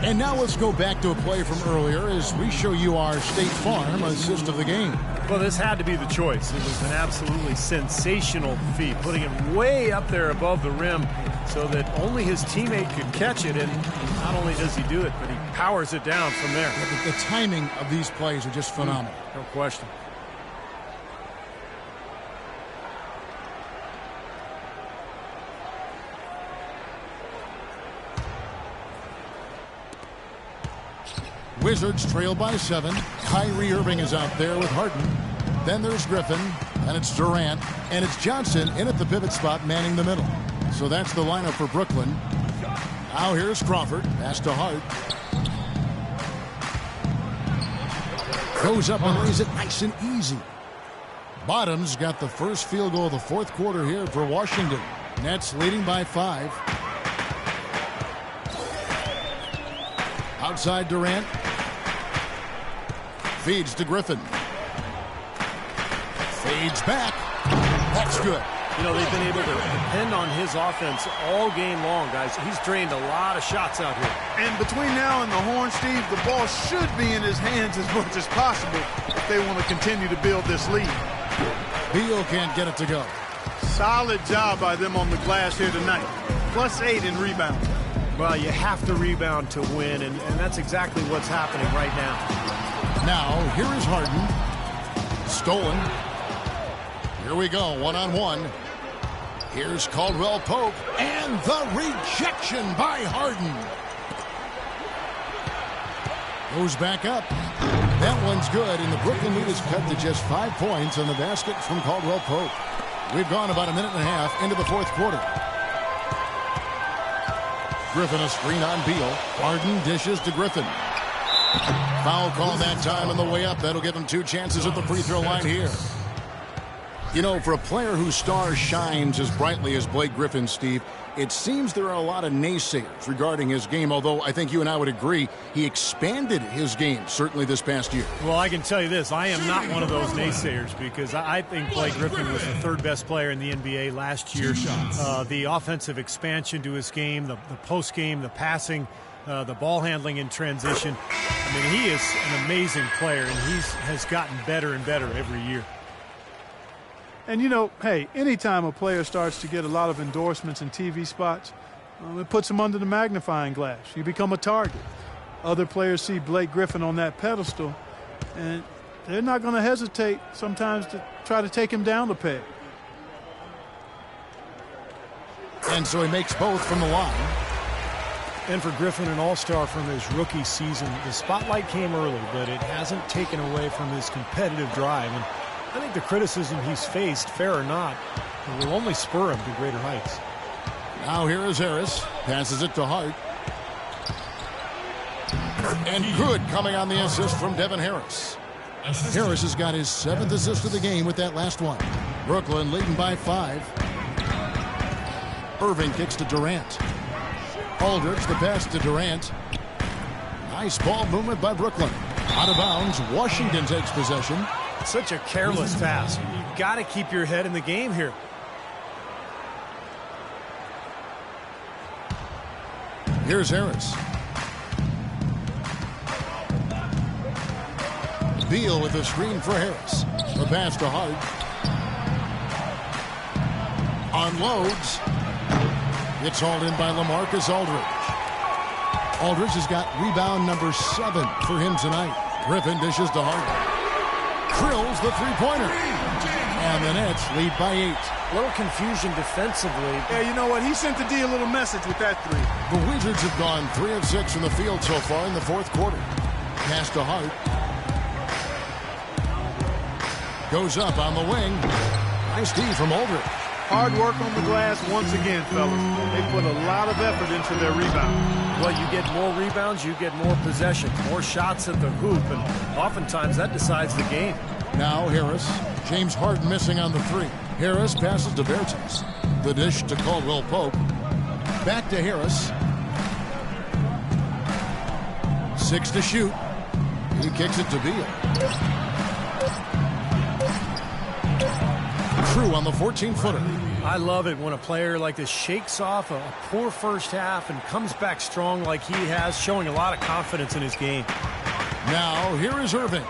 And now let's go back to a play from earlier as we show you our State Farm assist of the game. Well, this had to be the choice. It was an absolutely sensational feat, putting it way up there above the rim so that only his teammate could catch it. And not only does he do it, but he powers it down from there. The timing of these plays are just phenomenal. No question. Wizards trail by 7. Kyrie Irving is out there with Harden. Then there's Griffin, and it's Durant, and it's Johnson in at the pivot spot manning the middle. So that's the lineup for Brooklyn. Now here's Crawford. Pass to Hart. Goes up and lays it nice and easy. Bottoms got the first field goal of the fourth quarter here for Washington. Nets leading by 5. Outside Durant. Feeds to Griffin. Fades back. That's good. You know, they've been able to depend on his offense all game long, guys. He's drained a lot of shots out here. And between now and the horn, Steve, the ball should be in his hands as much as possible if they want to continue to build this lead. Beal can't get it to go. Solid job by them on the glass here tonight. +8 in rebound. Well, you have to rebound to win, and that's exactly what's happening right now. Now, here is Harden. Stolen. Here we go, one-on-one. Here's Caldwell Pope, and the rejection by Harden. Goes back up. That one's good, and the Brooklyn lead is cut to just 5 points on the basket from Caldwell Pope. We've gone about a minute and a half into the fourth quarter. Griffin a screen on Beal. Harden dishes to Griffin. Foul call that time on the way up. That'll give him 2 chances at the free throw line here. You know, for a player whose star shines as brightly as Blake Griffin, Steve, it seems there are a lot of naysayers regarding his game, although I think you and I would agree he expanded his game, certainly this past year. Well, I can tell you this. I am not one of those naysayers because I think Blake Griffin was the third best player in the NBA last year. The offensive expansion to his game, the post game, the passing, the ball handling in transition. I mean, he is an amazing player, and he has gotten better and better every year. And, you know, hey, anytime a player starts to get a lot of endorsements and TV spots, it puts him under the magnifying glass. You become a target. Other players see Blake Griffin on that pedestal, and they're not going to hesitate sometimes to try to take him down the peg. And so he makes both from the line. And for Griffin, an all-star from his rookie season, the spotlight came early, but it hasn't taken away from his competitive drive. And I think the criticism he's faced, fair or not, will only spur him to greater heights. Now here is Harris. Passes it to Hart. And good coming on the assist from Devin Harris. Harris has got his 7th assist of the game with that last one. Brooklyn leading by 5. Irving kicks to Durant. Aldridge, the pass to Durant. Nice ball movement by Brooklyn. Out of bounds, Washington takes possession. Such a careless pass. You've got to keep your head in the game here. Here's Harris. Beal with a screen for Harris. The pass to Hart. Unloads. It's hauled in by LaMarcus Aldridge. Aldridge has got rebound number 7 for him tonight. Griffin dishes to Hart. Drills the three-pointer. And the Nets lead by 8. A little confusion defensively. Yeah, you know what? He sent the D a little message with that 3. The Wizards have gone 3 of 6 from the field so far in the 4th quarter. Pass to Hart. Goes up on the wing. Nice D from Aldridge. Hard work on the glass once again, fellas. They put a lot of effort into their rebound. Well, you get more rebounds, you get more possession, more shots at the hoop, and oftentimes that decides the game. Now Harris. James Harden missing on the 3. Harris passes to Bertens. The dish to Caldwell Pope. Back to Harris. 6 to shoot. He kicks it to Beal. True on the 14-footer. I love it when a player like this shakes off a poor first half and comes back strong like he has, showing a lot of confidence in his game. Now here is Irving.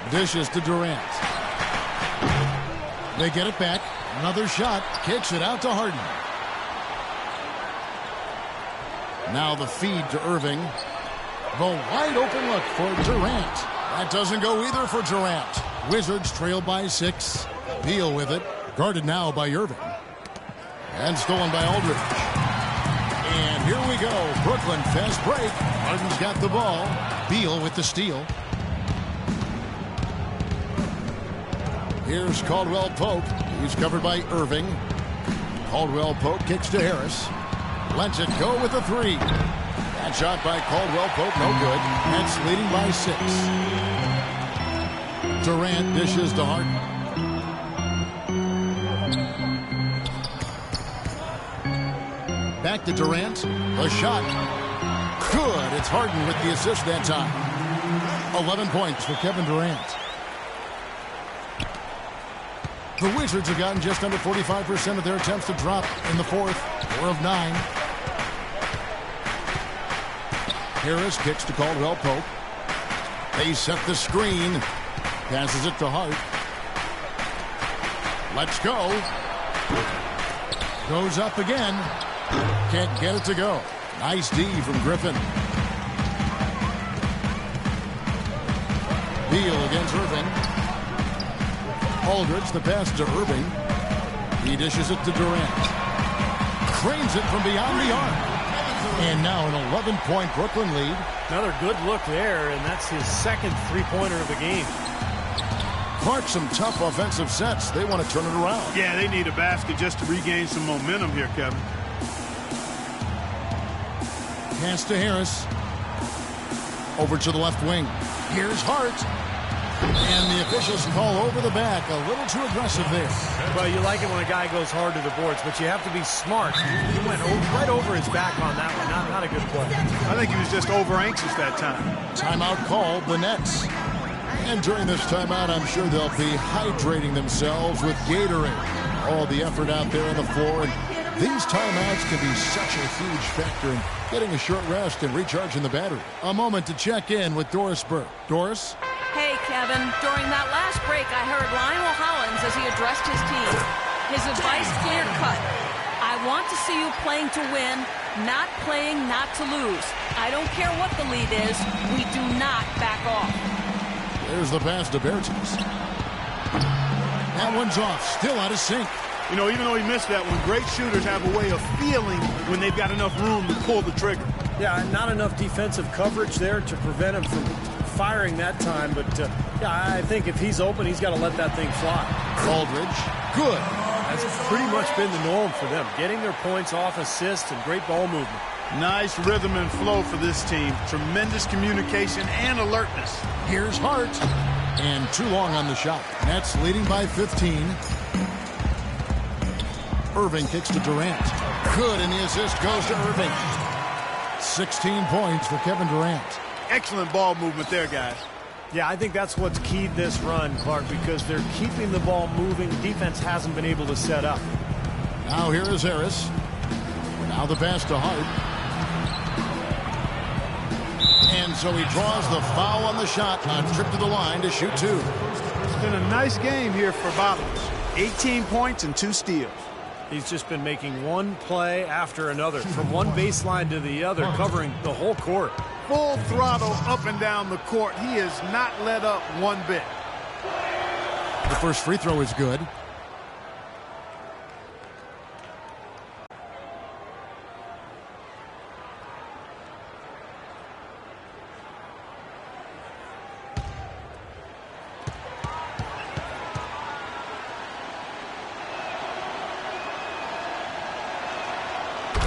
Dishes to Durant. They get it back. Another shot. Kicks it out to Harden. Now the feed to Irving. The wide open look for Durant. That doesn't go either for Durant. Wizards trail by 6. Beal with it. Guarded now by Irving. And stolen by Aldridge. And here we go. Brooklyn fast break. Harden's got the ball. Beal with the steal. Here's Caldwell Pope. He's covered by Irving. Caldwell Pope kicks to Harris. Lets it go with the 3. That shot by Caldwell Pope, no good. Nets leading by 6. Durant dishes to Harden. Back to Durant. The shot. Good. It's Harden with the assist that time. 11 points for Kevin Durant. The Wizards have gotten just under 45% of their attempts to drop in the 4th. 4 of 9. Harris kicks to Caldwell Pope. They set the screen. Passes it to Hart. Let's go. Goes up again. Can't get it to go. Nice D from Griffin. Beal against Irving. Aldridge, the pass to Irving. He dishes it to Durant. Cranes it from beyond the arc. And now an 11-point Brooklyn lead. Another good look there, and that's his 2nd three-pointer of the game. Clark, some tough offensive sets. They want to turn it around. Yeah, they need a basket just to regain some momentum here, Kevin. Pass to Harris. Over to the left wing. Here's Hart. And the officials call over the back. A little too aggressive there. Well, you like it when a guy goes hard to the boards, but you have to be smart. He went right over his back on that one. Not a good play. I think he was just over-anxious that time. Timeout called the Nets. And during this timeout, I'm sure they'll be hydrating themselves with Gatorade. All the effort out there on the floor. And these timeouts can be such a huge factor in getting a short rest and recharging the battery. A moment to check in with Doris Burke. Doris? Hey, Kevin. During that last break, I heard Lionel Hollins as he addressed his team. His advice clear-cut. I want to see you playing to win, not playing not to lose. I don't care what the lead is. We do not back off. There's the pass to Bertens. That one's off. Still out of sync. You know, even though he missed that one, great shooters have a way of feeling when they've got enough room to pull the trigger. Yeah, not enough defensive coverage there to prevent him from firing that time. But, yeah, I think if he's open, he's got to let that thing fly. Aldridge. Good. That's pretty much been the norm for them. Getting their points off assists and great ball movement. Nice rhythm and flow for this team. Tremendous communication and alertness. Here's Hart. And too long on the shot. Nets leading by 15. Irving kicks to Durant. Good, and the assist goes to Irving. 16 points for Kevin Durant. Excellent ball movement there, guys. Yeah, I think that's what's keyed this run, Clark, because they're keeping the ball moving. Defense hasn't been able to set up. Now here is Harris. Now the pass to Hart. And so he draws the foul on the shot on trip to the line to shoot two. It's been a nice game here for Bottoms. 18 points and 2 steals. He's just been making one play after another, from one baseline to the other, covering the whole court. Full throttle up and down the court. He has not let up one bit. The first free throw is good.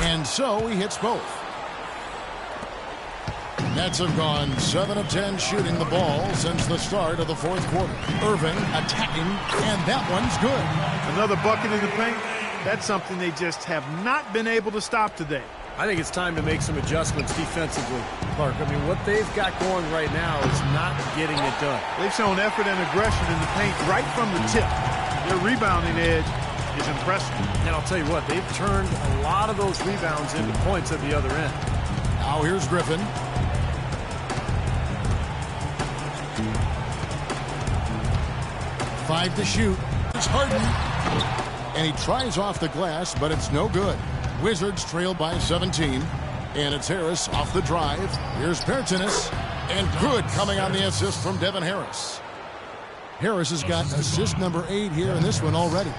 And so he hits both. Nets have gone 7 of 10 shooting the ball since the start of the fourth quarter. Irving attacking, and that one's good. Another bucket in the paint. That's something they just have not been able to stop today. I think it's time to make some adjustments defensively, Clark. I mean, what they've got going right now is not getting it done. They've shown effort and aggression in the paint right from the tip. Their rebounding edge is impressive. And I'll tell you what, they've turned a lot of those rebounds into points at the other end. Now here's Griffin. Five to shoot. It's Harden. And he tries off the glass, but it's no good. Wizards trail by 17. And it's Harris off the drive. Here's Bertens. And good coming on the assist from Devin Harris. Harris has got assist number 8 here in this one already.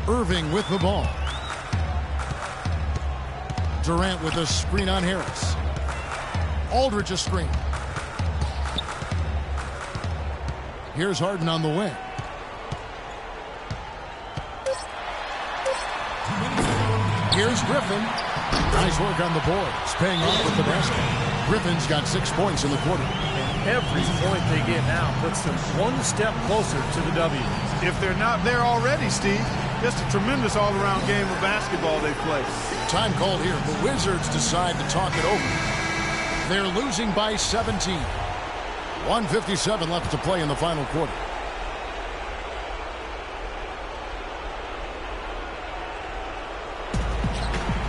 Irving with the ball. Durant with a screen on Harris. Aldridge a screen. Here's Harden on the wing. Here's Griffin. Nice work on the boards. Paying off with the basket. Griffin's got 6 points in the quarter. Every point they get now puts them one step closer to the W. If they're not there already, Steve, just a tremendous all-around game of basketball they play. Time called here. The Wizards decide to talk it over. They're losing by 17. 1:57 left to play in the final quarter.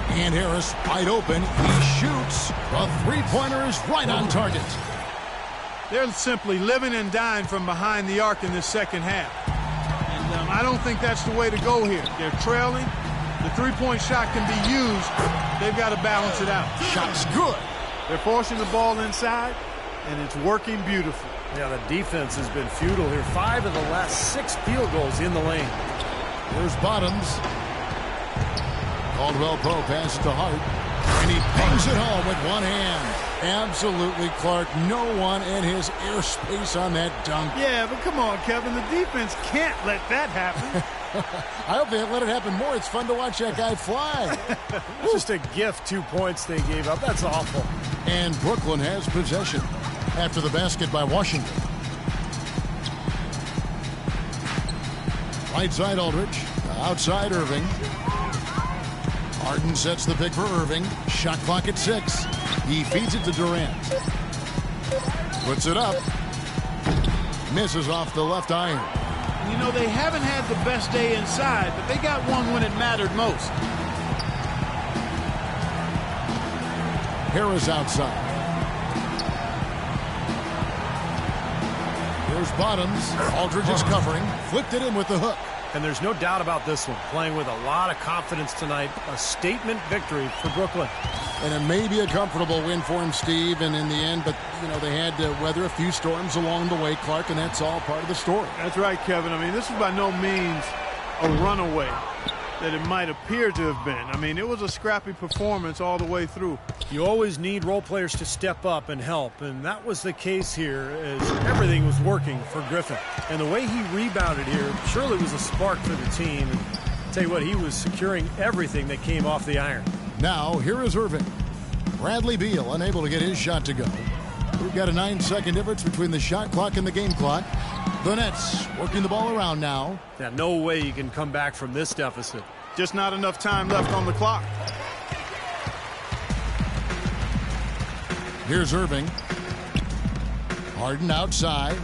And Harris wide open. He shoots. A three-pointer is right on target. They're simply living and dying from behind the arc in this second half. And I don't think that's the way to go here. They're trailing. The three-point shot can be used. They've got to balance it out. Shot's good. They're forcing the ball inside, and it's working beautifully. Yeah, the defense has been futile here. 5 of the last 6 field goals in the lane. Here's Bottoms. Caldwell Pope pass to Hart. And he bangs it home with one hand. Absolutely, Clark. No one in his airspace on that dunk. Yeah, but come on, Kevin. The defense can't let that happen. I hope they let it happen more. It's fun to watch that guy fly. Just a gift, 2 points they gave up. That's awful. And Brooklyn has possession after the basket by Washington. Right side Aldridge, outside Irving. Harden sets the pick for Irving. Shot clock at 6. He feeds it to Durant. Puts it up. Misses off the left iron. You know, they haven't had the best day inside, but they got one when it mattered most. Harris outside. Here's Bottoms. Aldridge is covering. Flipped it in with the hook. And there's no doubt about this one. Playing with a lot of confidence tonight. A statement victory for Brooklyn. And it may be a comfortable win for him, Steve, and in the end, but, you know, they had to weather a few storms along the way, Clark, and that's all part of the story. That's right, Kevin. I mean, this is by no means a runaway that it might appear to have been. I mean, it was a scrappy performance all the way through. You always need role players to step up and help, and that was the case here as everything was working for Griffin. And the way he rebounded here surely was a spark for the team. And I'll tell you what, he was securing everything that came off the iron. Now, here is Irving. Bradley Beal unable to get his shot to go. We've got a 9-second difference between the shot clock and the game clock. The Nets working the ball around now. Yeah, no way you can come back from this deficit. Just not enough time left on the clock. Here's Irving. Harden outside.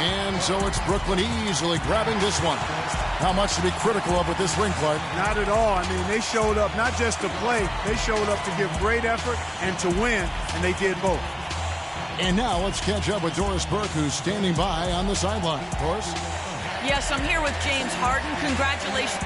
And so it's Brooklyn easily grabbing this one. How much to be critical of with this win, Clark? Not at all. I mean, they showed up not just to play, they showed up to give great effort and to win, and they did both. And now let's catch up with Doris Burke, who's standing by on the sideline. Doris? Yes, I'm here with James Harden. Congratulations.